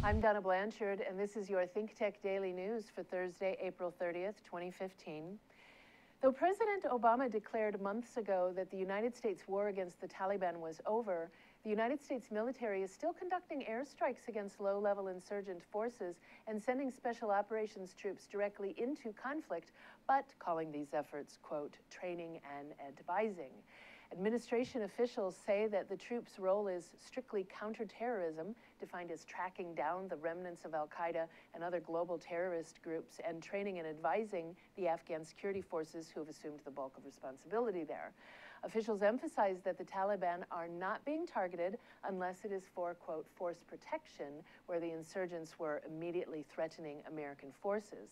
I'm Donna Blanchard, and this is your ThinkTech Daily News for Thursday, April 30th, 2015. Though President Obama declared months ago that the United States war against the Taliban was over, the United States military is still conducting airstrikes against low-level insurgent forces and sending special operations troops directly into conflict, but calling these efforts, quote, training and advising. Administration officials say that the troops' role is strictly counterterrorism, defined as tracking down the remnants of al-Qaeda and other global terrorist groups, and training and advising the Afghan security forces who have assumed the bulk of responsibility there. Officials emphasize that the Taliban are not being targeted unless it is for, quote, force protection, where the insurgents were immediately threatening American forces.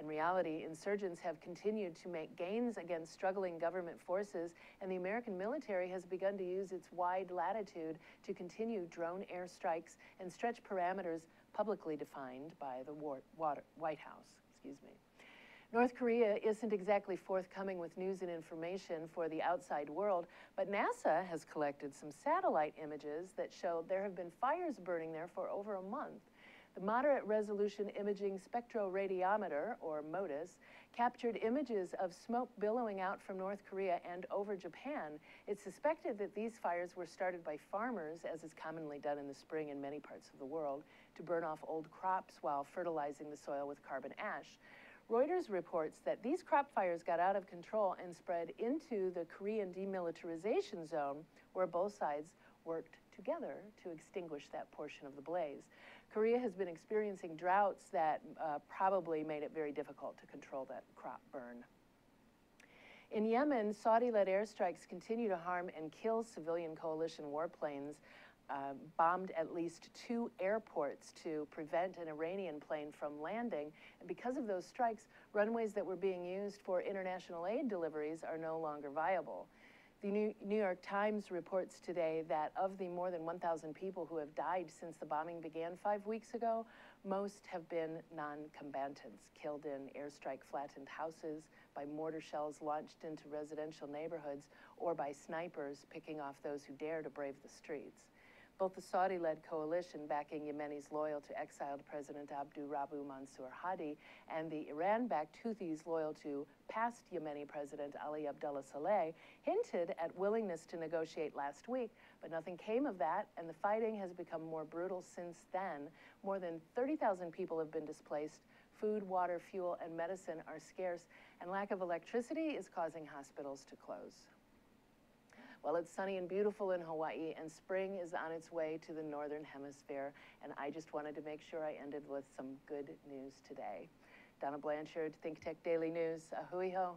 In reality, insurgents have continued to make gains against struggling government forces, and the American military has begun to use its wide latitude to continue drone airstrikes and stretch parameters publicly defined by the White House. North Korea isn't exactly forthcoming with news and information for the outside world, but NASA has collected some satellite images that show there have been fires burning there for over a month. The Moderate Resolution Imaging Spectroradiometer, or MODIS, captured images of smoke billowing out from North Korea and over Japan. It's suspected that these fires were started by farmers, as is commonly done in the spring in many parts of the world, to burn off old crops while fertilizing the soil with carbon ash. Reuters reports that these crop fires got out of control and spread into the Korean demilitarization zone, where both sides worked together to extinguish that portion of the blaze. Korea has been experiencing droughts that probably made it very difficult to control that crop burn. In Yemen, Saudi-led airstrikes continue to harm and kill civilian coalition warplanes, bombed at least 2 airports to prevent an Iranian plane from landing. And because of those strikes, runways that were being used for international aid deliveries are no longer viable. The New York Times reports today that of the more than 1,000 people who have died since the bombing began 5 weeks ago, most have been non-combatants, killed in airstrike-flattened houses, by mortar shells launched into residential neighborhoods, or by snipers picking off those who dare to brave the streets. Both the Saudi-led coalition backing Yemenis loyal to exiled President Abdurabu Mansour Hadi and the Iran-backed Houthis loyal to past Yemeni President Ali Abdullah Saleh hinted at willingness to negotiate last week, but nothing came of that, and the fighting has become more brutal since then. More than 30,000 people have been displaced. Food, water, fuel, and medicine are scarce, and lack of electricity is causing hospitals to close. Well, it's sunny and beautiful in Hawaii, and spring is on its way to the northern hemisphere, and I just wanted to make sure I ended with some good news today. Donna Blanchard, ThinkTech Daily News. Ahui ho.